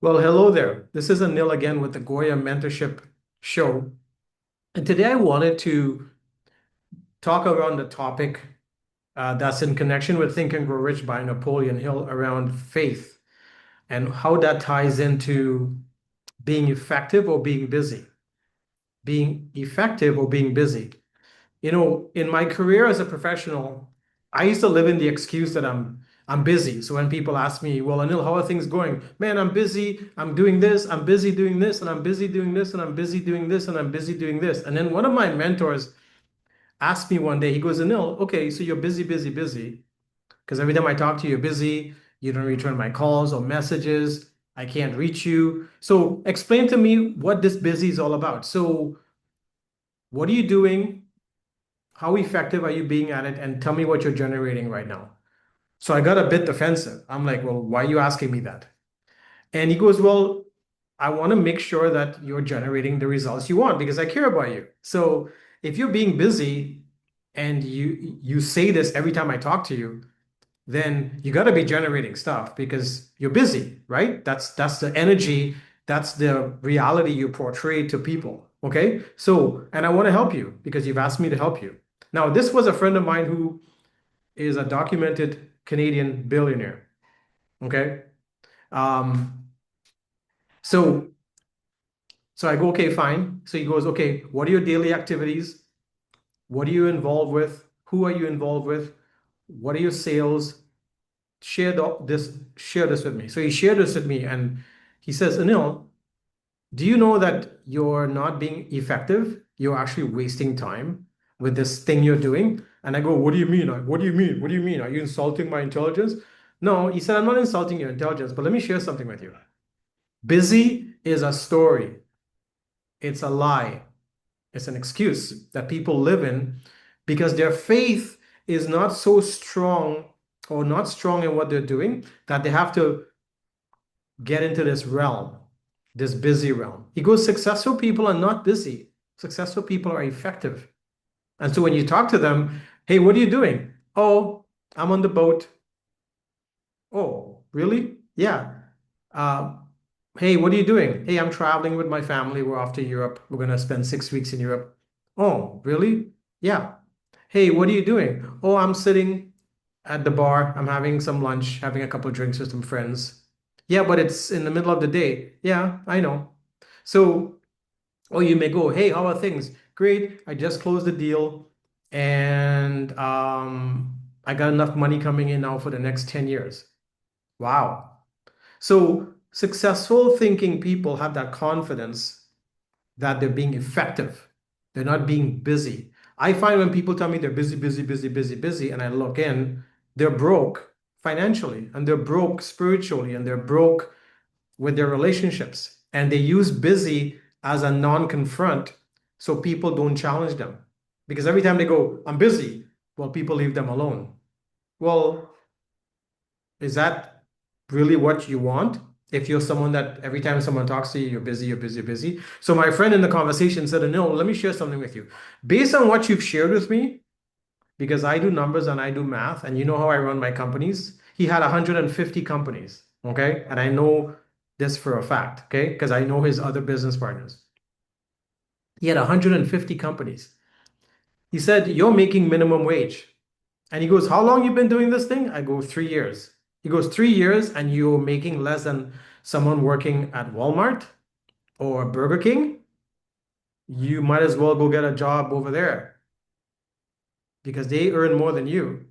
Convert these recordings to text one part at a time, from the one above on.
Well, hello there. This is Anil again with the GOYA Mentorship Show. And today I wanted to talk around the topic that's in connection with Think and Grow Rich by Napoleon Hill around faith and how that ties into being effective or being busy. Being effective or being busy. In my career as a professional, I used to live in the excuse that I'm busy. So when people ask me, well, Anil, how are things going? Man, I'm busy. I'm doing this. I'm busy doing this, and I'm busy doing this, and I'm busy doing this, and I'm busy doing this. And then one of my mentors asked me one day, he goes, Anil, okay, so you're busy, busy, busy. Because every time I talk to you, you're busy. You don't return my calls or messages. I can't reach you. So explain to me what this busy is all about. So what are you doing? How effective are you being at it? And tell me what you're generating right now. So I got a bit defensive. I'm like, well, why are you asking me that? And he goes, well, I want to make sure that you're generating the results you want because I care about you. So if you're being busy and you say this every time I talk to you, then you got to be generating stuff because you're busy, right? That's the energy, that's the reality you portray to people. Okay. So, and I want to help you because you've asked me to help you. Now, this was a friend of mine who is a documented Canadian billionaire. Okay. Um, so so I go, okay, fine. So he goes, okay, what are your daily activities? What are you involved with? Who are you involved with? What are your sales? Share this with me. So he shared this with me and he says, Anil, do you know that you're not being effective? You're actually wasting time with this thing you're doing. And I go, what do you mean? What do you mean? What do you mean? Are you insulting my intelligence? No, he said, I'm not insulting your intelligence, but let me share something with you. Busy is a story. It's a lie. It's an excuse that people live in because their faith is not so strong or not strong in what they're doing that they have to get into this realm, this busy realm. He goes, successful people are not busy. Successful people are effective. And so when you talk to them, hey, what are you doing? Oh, I'm on the boat. Oh, really? Yeah. Uh, hey, what are you doing? Hey, I'm traveling with my family. We're off to Europe. We're going to spend 6 weeks in Europe. Oh, really? Yeah. Hey, what are you doing? Oh, I'm sitting at the bar. I'm having some lunch, having a couple of drinks with some friends. Yeah, but it's in the middle of the day. Yeah, I know. So, or you may go, hey, how are things? Great. I just closed the deal and I got enough money coming in now for the next 10 years. Wow. So successful thinking people have that confidence that they're being effective. They're not being busy. I find when people tell me they're busy, busy, busy, busy, busy, and I look in, they're broke financially and they're broke spiritually and they're broke with their relationships. And they use busy as a non-confront so people don't challenge them. Because every time they go, I'm busy, well, people leave them alone. Well, is that really what you want? If you're someone that every time someone talks to you, you're busy, you're busy, you're busy. So my friend in the conversation said, no, let me share something with you. Based on what you've shared with me, because I do numbers and I do math, and you know how I run my companies. He had 150 companies, okay? And I know this for a fact, okay? Because I know his other business partners. He had 150 companies. He said, you're making minimum wage. And he goes, how long you been doing this thing? I go, 3 years. He goes, 3 years and you're making less than someone working at Walmart or Burger King? You might as well go get a job over there because they earn more than you.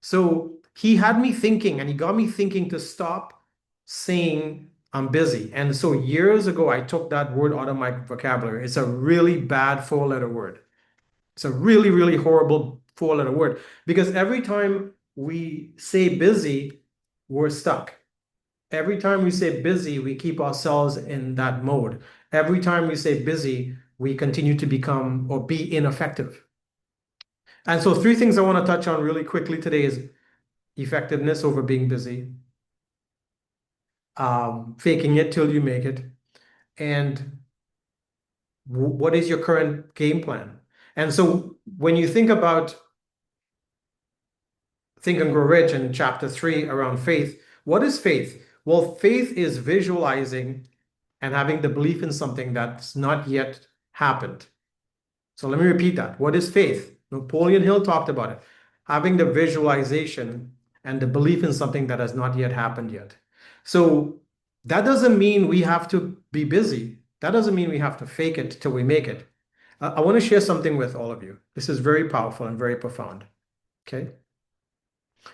So he had me thinking and he got me thinking to stop saying I'm busy. And so years ago, I took that word out of my vocabulary. It's a really bad four-letter word. It's a really, really horrible four-letter word because every time we say busy, we're stuck. Every time we say busy, we keep ourselves in that mode. Every time we say busy, we continue to become or be ineffective. And so, three things I want to touch on really quickly today is effectiveness over being busy, faking it till you make it, and what is your current game plan? And so, when you think about Think and Grow Rich in chapter 3 around faith, what is faith? Well, faith is visualizing and having the belief in something that's not yet happened. So let me repeat that. What is faith? Napoleon Hill talked about it. Having the visualization and the belief in something that has not yet happened yet. So that doesn't mean we have to be busy. That doesn't mean we have to fake it till we make it. I want to share something with all of you. This is very powerful and very profound. Okay.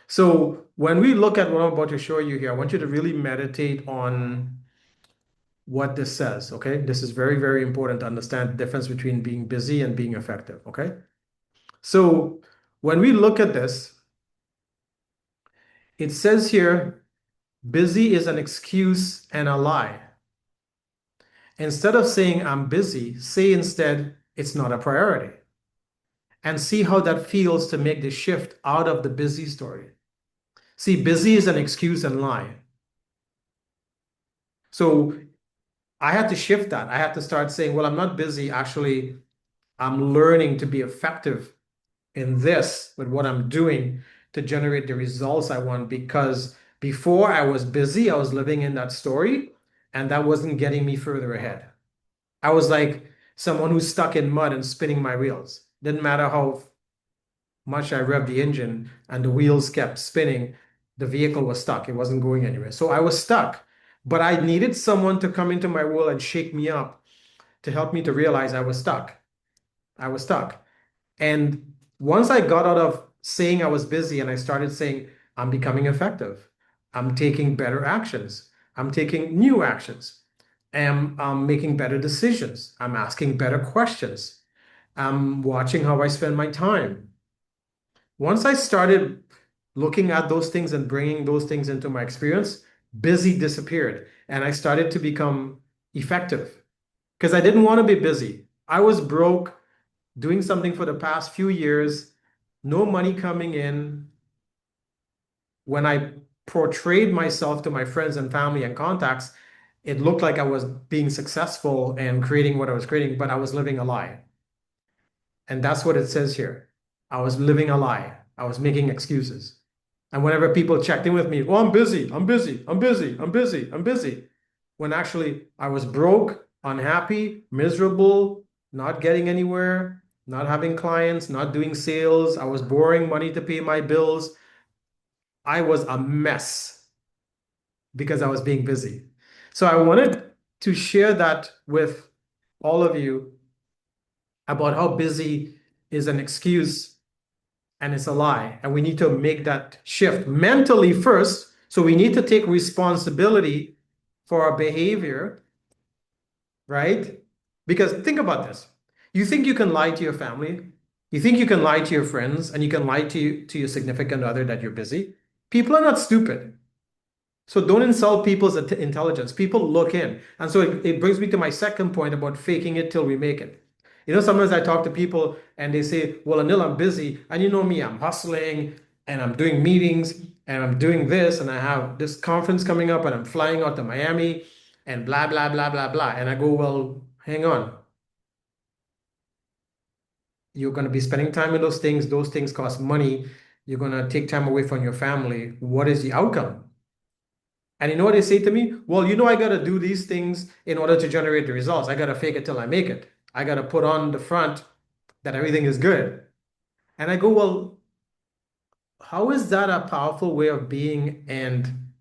So when we look at what I'm about to show you here, I want you to really meditate on what this says. Okay. This is very, very important to understand the difference between being busy and being effective. Okay. So when we look at this, it says here, busy is an excuse and a lie. Instead of saying I'm busy, say instead it's not a priority. And see how that feels to make the shift out of the busy story. See, busy is an excuse and lie. So I had to shift that. I had to start saying, well, I'm not busy. Actually, I'm learning to be effective in this with what I'm doing to generate the results I want. Because before I was busy, I was living in that story, and that wasn't getting me further ahead. I was like someone who's stuck in mud and spinning my wheels. Didn't matter how much I revved the engine and the wheels kept spinning, the vehicle was stuck. It wasn't going anywhere. So I was stuck. But I needed someone to come into my world and shake me up to help me to realize I was stuck. I was stuck. And once I got out of saying I was busy and I started saying, I'm becoming effective, I'm taking better actions, I'm taking new actions, I'm making better decisions, I'm asking better questions, I'm watching how I spend my time. Once I started looking at those things and bringing those things into my experience, busy disappeared and I started to become effective because I didn't want to be busy. I was broke doing something for the past few years, no money coming in. When I portrayed myself to my friends and family and contacts, it looked like I was being successful and creating what I was creating, but I was living a lie. And that's what it says here. I was living a lie. I was making excuses. And whenever people checked in with me, oh, I'm busy, I'm busy, I'm busy, I'm busy, I'm busy. When actually I was broke, unhappy, miserable, not getting anywhere, not having clients, not doing sales. I was borrowing money to pay my bills. I was a mess because I was being busy. So I wanted to share that with all of you about how busy is an excuse and it's a lie. And we need to make that shift mentally first. So we need to take responsibility for our behavior, right? Because think about this. You think you can lie to your family, you think you can lie to your friends, and you can lie to your significant other that you're busy. People are not stupid. So don't insult people's intelligence. People look in. And so it brings me to my second point about faking it till we make it. You know, sometimes I talk to people and they say, well, Anil, I'm busy. And you know me, I'm hustling and I'm doing meetings and I'm doing this and I have this conference coming up and I'm flying out to Miami and blah, blah, blah, blah, blah. And I go, well, hang on. You're going to be spending time in those things. Those things cost money. You're going to take time away from your family. What is the outcome? And you know what they say to me? Well, you know, I got to do these things in order to generate the results. I got to fake it till I make it. I got to put on the front that everything is good. And I go, well, how is that a powerful way of being and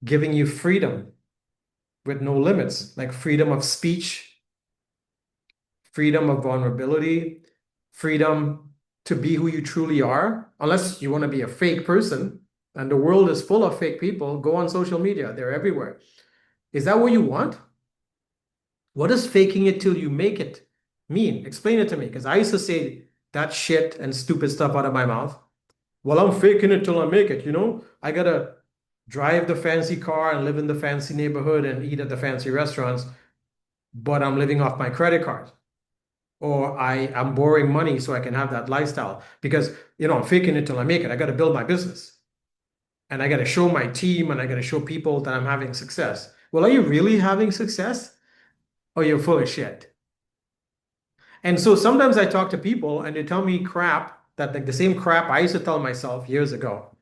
giving you freedom with no limits, like freedom of speech, freedom of vulnerability, freedom to be who you truly are, unless you want to be a fake person. And the world is full of fake people. Go on social media, they're everywhere. Is that what you want? What does faking it till you make it mean? Explain it to me, because I used to say that shit and stupid stuff out of my mouth. Well, I'm faking it till I make it, you know? I gotta drive the fancy car and live in the fancy neighborhood and eat at the fancy restaurants, but I'm living off my credit card. Or I'm borrowing money so I can have that lifestyle because, you know, I'm faking it till I make it. I gotta build my business and I gotta show my team and I gotta show people that I'm having success. Well, are you really having success? Or you're full of shit? And so sometimes I talk to people and they tell me crap that like the same crap I used to tell myself years ago.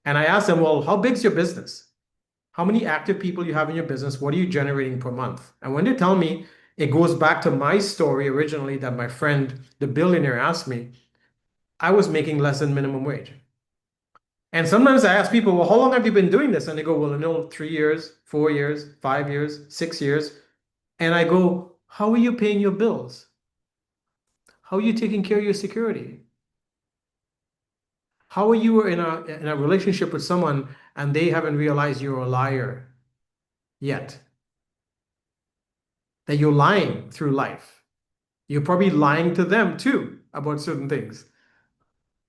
And I ask them, well, how big's your business? how many active people you have in your business, what are you generating per month? And when they tell me, it goes back to my story originally that my friend, the billionaire, asked me. I was making less than minimum wage. And sometimes I ask people, well, how long have you been doing this? And they go, well, 3 years, 4 years, 5 years, 6 years. And I go, how are you paying your bills? How are you taking care of your security? How are you in a relationship with someone and they haven't realized you're a liar yet? That you're lying through life. You're probably lying to them too about certain things.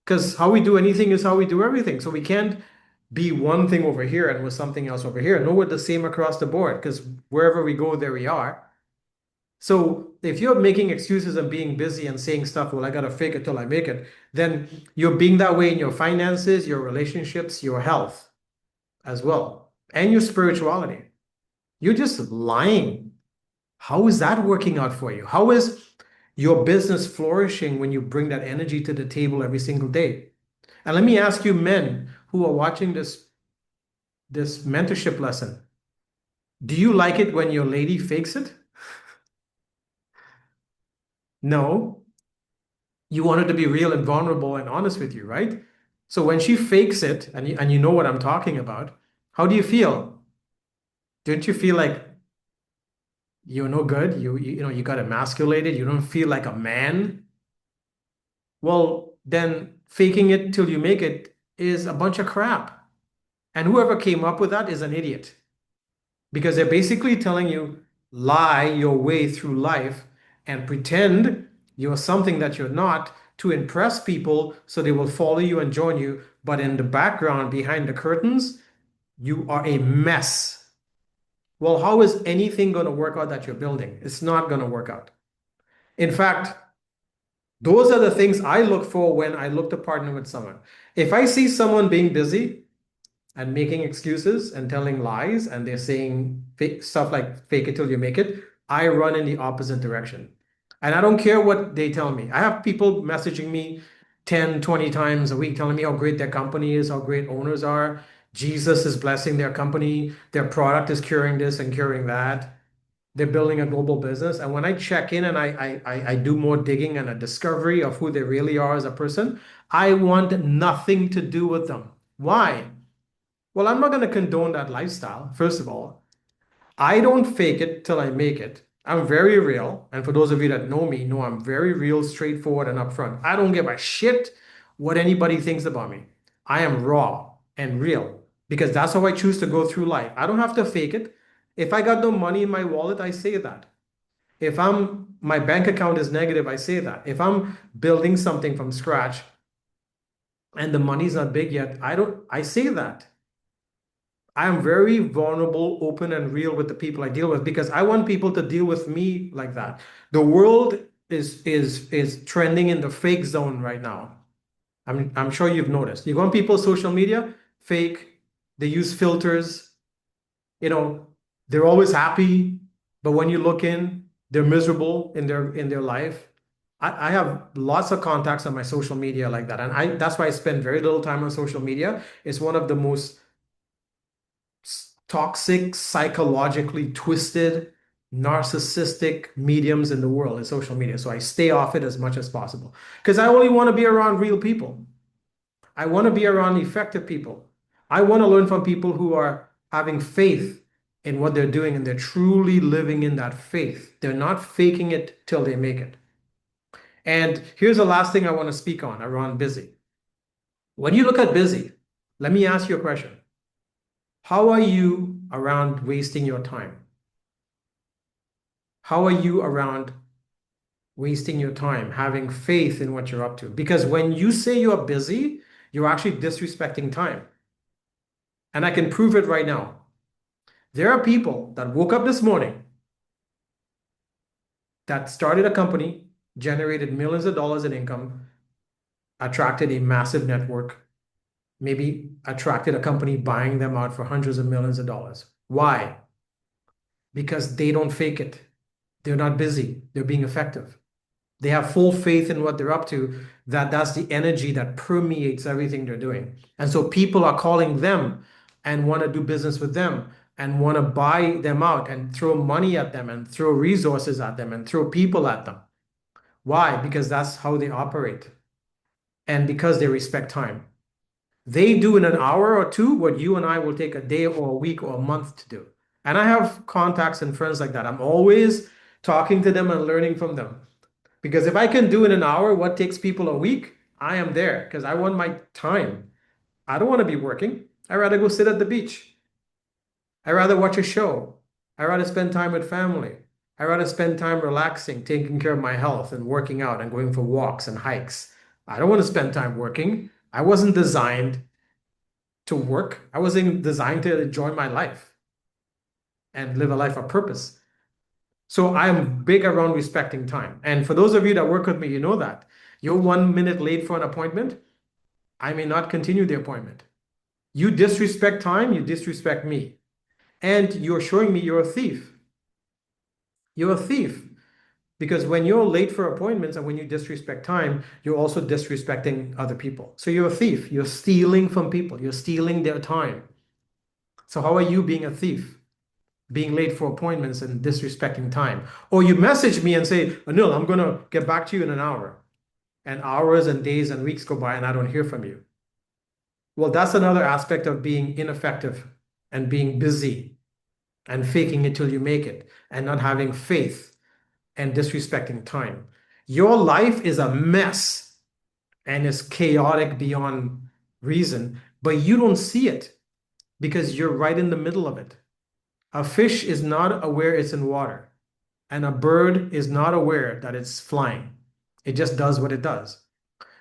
Because how we do anything is how we do everything. So we can't be one thing over here and with something else over here. No, we're the same across the board because wherever we go, there we are. So if you're making excuses and being busy and saying stuff, well, I gotta fake it till I make it, then you're being that way in your finances, your relationships, your health as well, and your spirituality. You're just lying. How is that working out for you? How is your business flourishing when you bring that energy to the table every single day? And let me ask you, men who are watching this mentorship lesson, do you like it when your lady fakes it? No. You want her to be real and vulnerable and honest with you, right? So when she fakes it, and you know what I'm talking about, how do you feel? Don't you feel like you're no good? You got emasculated. You don't feel like a man. Well, then faking it till you make it is a bunch of crap. And whoever came up with that is an idiot because they're basically telling you lie your way through life and pretend you're something that you're not to impress people so they will follow you and join you. But in the background, behind the curtains, you are a mess. Well, how is anything going to work out that you're building? It's not going to work out. In fact, those are the things I look for when I look to partner with someone. If I see someone being busy and making excuses and telling lies, and they're saying fake stuff like fake it till you make it, I run in the opposite direction. And I don't care what they tell me. I have people messaging me 10, 20 times a week telling me how great their company is, how great owners are. Jesus is blessing their company. Their product is curing this and curing that. They're building a global business. And when I check in and I do more digging and a discovery of who they really are as a person, I want nothing to do with them. Why? Well, I'm not going to condone that lifestyle, first of all. I don't fake it till I make it. I'm very real. And for those of you that know me, know I'm very real, straightforward, and upfront. I don't give a shit what anybody thinks about me. I am raw and real because that's how I choose to go through life. I don't have to fake it. If I got no money in my wallet, I say that. If my bank account is negative, I say that. If I'm building something from scratch and the money's not big yet, I say that. I am very vulnerable, open, and real with the people I deal with because I want people to deal with me like that. The world is trending in the fake zone right now. I'm sure you've noticed. You go on people's social media, fake. They use filters. You know, they're always happy, but when you look in, they're miserable in their life. I have lots of contacts on my social media like that, and that's why I spend very little time on social media. It's one of the most toxic, psychologically twisted, narcissistic mediums in the world is social media. So I stay off it as much as possible because I only want to be around real people. I want to be around effective people. I want to learn from people who are having faith in what they're doing and they're truly living in that faith. They're not faking it till they make it. And here's the last thing I want to speak on around busy. When you look at busy, let me ask you a question. How are you around wasting your time? How are you around wasting your time, having faith in what you're up to? Because when you say you're busy, you're actually disrespecting time. And I can prove it right now. There are people that woke up this morning that started a company, generated millions of dollars in income, attracted a massive network, maybe attracted a company buying them out for hundreds of millions of dollars. Why? Because they don't fake it. They're not busy. They're being effective. They have full faith in what they're up to, that's the energy that permeates everything they're doing. And so people are calling them and want to do business with them and want to buy them out and throw money at them and throw resources at them and throw people at them. Why? Because that's how they operate and because they respect time. They do in an hour or two what you and I will take a day or a week or a month to do. And I have contacts and friends like that. I'm always talking to them and learning from them. Because if I can do in an hour what takes people a week, I am there because I want my time. I don't want to be working. I'd rather go sit at the beach. I'd rather watch a show. I'd rather spend time with family. I'd rather spend time relaxing, taking care of my health and working out and going for walks and hikes. I don't want to spend time working. I wasn't designed to work. I wasn't designed to enjoy my life and live a life of purpose. So I'm big around respecting time. And for those of you that work with me, you know that. You're 1 minute late for an appointment, I may not continue the appointment. You disrespect time, you disrespect me. And you're showing me you're a thief. You're a thief. Because when you're late for appointments and when you disrespect time, you're also disrespecting other people. So you're a thief. You're stealing from people. You're stealing their time. So how are you being a thief? Being late for appointments and disrespecting time. Or you message me and say, Anil, I'm going to get back to you in an hour. And hours and days and weeks go by and I don't hear from you. Well, that's another aspect of being ineffective and being busy and faking it till you make it and not having faith and disrespecting time. Your life is a mess and is chaotic beyond reason, but you don't see it because you're right in the middle of it. A fish is not aware it's in water, and a bird is not aware that it's flying. It just does what it does.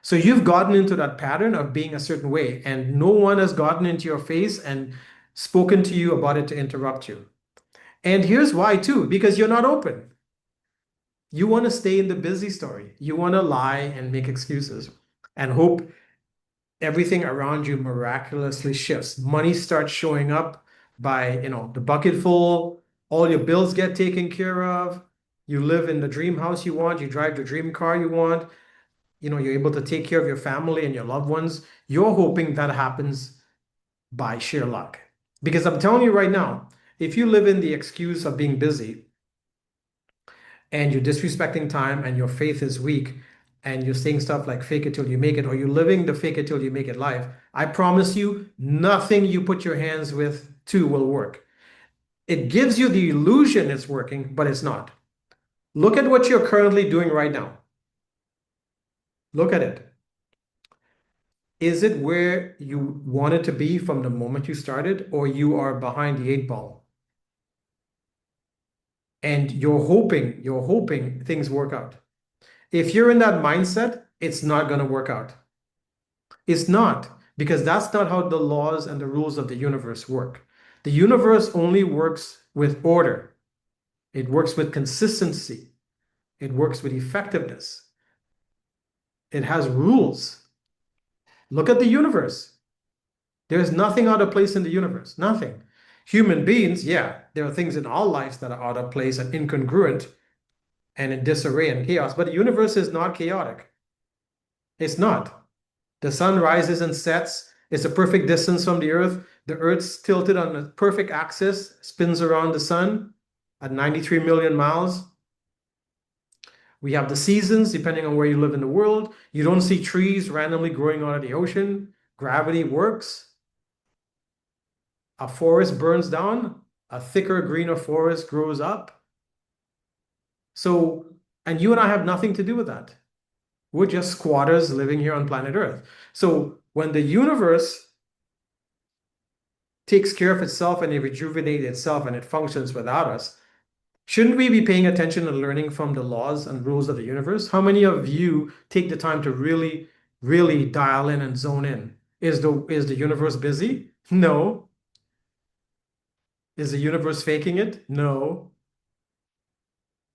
So you've gotten into that pattern of being a certain way, and no one has gotten into your face and spoken to you about it to interrupt you. And here's why, too, because you're not open. You want to stay in the busy story. You want to lie and make excuses and hope everything around you miraculously shifts. Money starts showing up by, the bucket full, all your bills get taken care of. You live in the dream house you want, you drive the dream car you want. You're able to take care of your family and your loved ones. You're hoping that happens by sheer luck. Because I'm telling you right now, if you live in the excuse of being busy and you're disrespecting time and your faith is weak and you're saying stuff like fake it till you make it, or you're living the fake it till you make it life, I promise you, nothing you put your hands with to will work. It gives you the illusion it's working, but it's not. Look at what you're currently doing right now. Look at it. Is it where you wanted to be from the moment you started, or you are behind the 8 ball? And you're hoping things work out. If you're in that mindset, it's not going to work out. It's not, because that's not how the laws and the rules of the universe work. The universe only works with order. It works with consistency. It works with effectiveness. It has rules. Look at the universe. There's nothing out of place in the universe. Nothing. Human beings, yeah, there are things in our lives that are out of place and incongruent and in disarray and chaos, but the universe is not chaotic. It's not. The sun rises and sets. It's a perfect distance from the earth. The earth's tilted on a perfect axis, spins around the sun at 93 million miles. We have the seasons, depending on where you live in the world. You don't see trees randomly growing out of the ocean. Gravity works. A forest burns down, a thicker, greener forest grows up. So, and you and I have nothing to do with that. We're just squatters living here on planet Earth. So when the universe takes care of itself and it rejuvenates itself and it functions without us, shouldn't we be paying attention and learning from the laws and rules of the universe? How many of you take the time to really, really dial in and zone in? Is the universe busy? No. Is the universe faking it? No.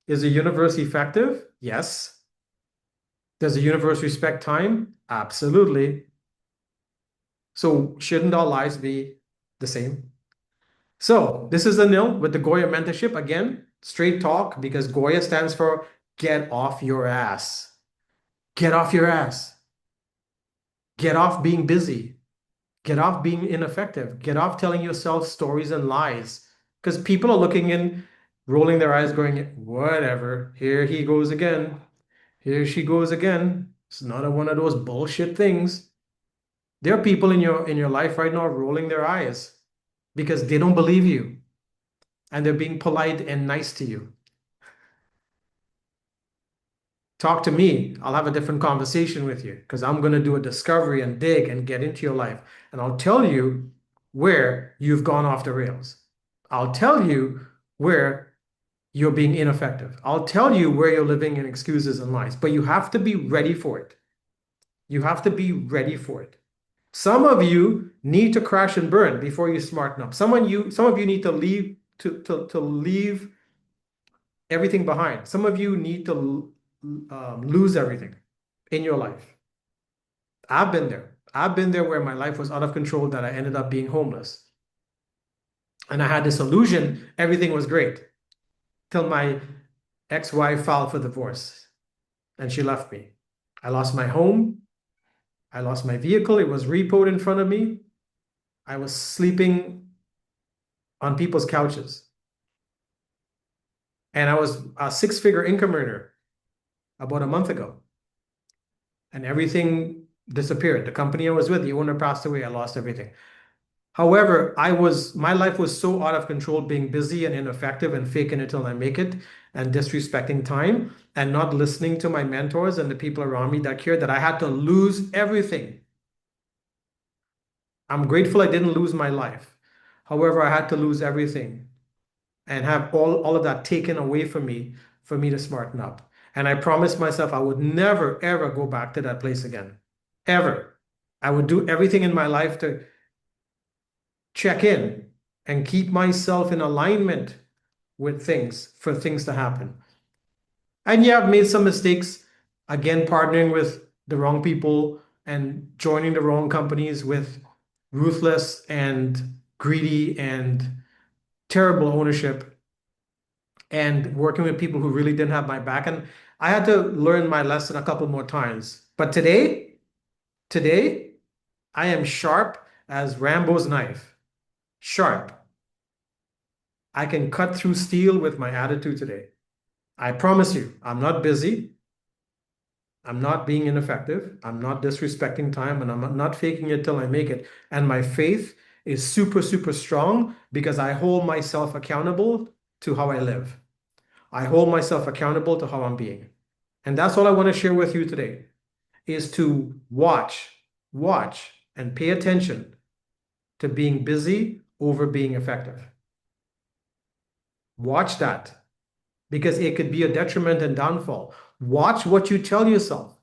Is the universe effective? Yes. Does the universe respect time? Absolutely. So shouldn't our lives be the same? So this is Anil with the GOYA mentorship. Again, straight talk, because GOYA stands for get off your ass. Get off your ass. Get off being busy. Get off being ineffective. Get off telling yourself stories and lies. Because people are looking in, rolling their eyes, going, whatever, here he goes again. Here she goes again. It's another one of those bullshit things. There are people in your life right now rolling their eyes because they don't believe you and they're being polite and nice to you. Talk to me. I'll have a different conversation with you because I'm going to do a discovery and dig and get into your life. And I'll tell you where you've gone off the rails. I'll tell you where you're being ineffective. I'll tell you where you're living in excuses and lies, but you have to be ready for it. You have to be ready for it. Some of you need to crash and burn before you smarten up. Some of you need to leave to leave everything behind. Some of you need to lose everything in your life. I've been there. I've been there where my life was out of control that I ended up being homeless. And I had this illusion everything was great till my ex-wife filed for divorce and she left me. I lost my home. I lost my vehicle. It was repoed in front of me. I was sleeping on people's couches. And I was a six-figure income earner about a month ago. And everything disappeared. The company I was with, the owner passed away. I lost everything. However, my life was so out of control, being busy and ineffective and faking it till I make it and disrespecting time and not listening to my mentors and the people around me that cared that I had to lose everything. I'm grateful I didn't lose my life. However, I had to lose everything and have all of that taken away from me for me to smarten up. And I promised myself I would never, ever go back to that place again. Ever. I would do everything in my life to check in and keep myself in alignment with things for things to happen. And yeah, I've made some mistakes, again, partnering with the wrong people and joining the wrong companies with ruthless and greedy and terrible ownership and working with people who really didn't have my back. And I had to learn my lesson a couple more times. But today, I am sharp as Rambo's knife. Sharp. I can cut through steel with my attitude today. I promise you, I'm not busy. I'm not being ineffective. I'm not disrespecting time, and I'm not faking it till I make it. And my faith is super, super strong because I hold myself accountable to how I live. I hold myself accountable to how I'm being. And that's all I want to share with you today is to watch, and pay attention to being busy over being effective. Watch that because it could be a detriment and downfall. Watch what you tell yourself.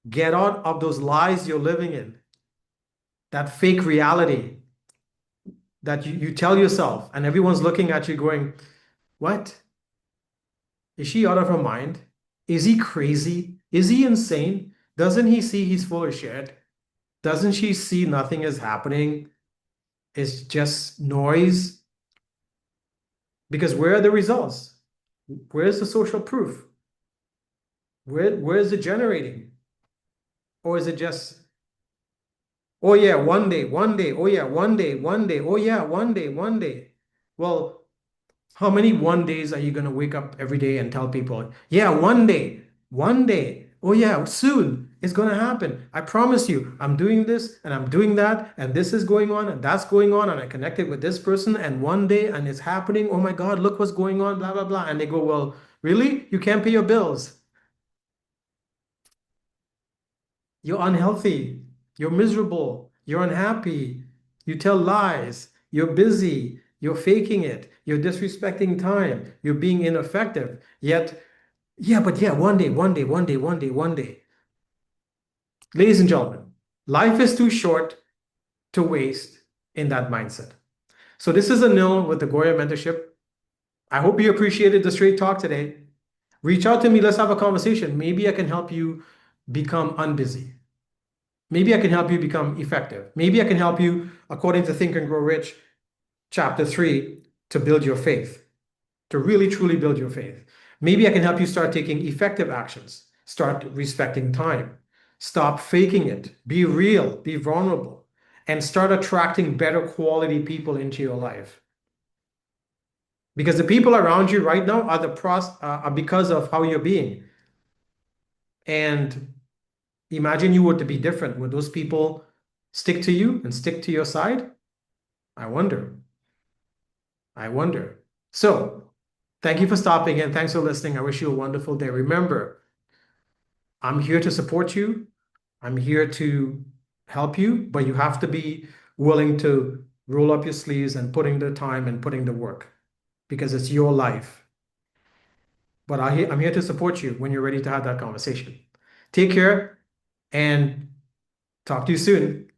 Get out of those lies you're living in, that fake reality that you tell yourself, and everyone's looking at you going, what? Is she out of her mind? Is he crazy? Is he insane? Doesn't he see he's full of shit? Doesn't she see nothing is happening? It's just noise. Because where are the results? Where's the social proof? Where is it generating? Or is it just, oh yeah, one day, oh yeah, one day, oh yeah, one day. Well, how many one days are you going to wake up every day and tell people, yeah, one day, oh yeah, soon it's going to happen. I promise you, I'm doing this and I'm doing that, and this is going on and that's going on, and I connected with this person, and one day, and it's happening. Oh my God, look what's going on, blah, blah, blah. And they go, well, really? You can't pay your bills. You're unhealthy. You're miserable. You're unhappy. You tell lies. You're busy. You're faking it. You're disrespecting time. You're being ineffective. Yet, yeah, but yeah, one day, one day. Ladies and gentlemen, life is too short to waste in that mindset. So this is Anil with the GOYA mentorship. I hope you appreciated the straight talk today. Reach out to me. Let's have a conversation. Maybe I can help you become unbusy. Maybe I can help you become effective. Maybe I can help you, according to Think and Grow Rich, chapter 3, to build your faith, to really truly build your faith. Maybe I can help you start taking effective actions, start respecting time, stop faking it, be real, be vulnerable. and start attracting better quality people into your life. Because the people around you right now are are because of how you're being. And imagine you were to be different. Would those people stick to you and stick to your side? I wonder. I wonder. So, thank you for stopping in. Thanks for listening. I wish you a wonderful day. Remember, I'm here to support you. I'm here to help you, but you have to be willing to roll up your sleeves and putting the time and putting the work because it's your life. But I'm here to support you when you're ready to have that conversation. Take care and talk to you soon.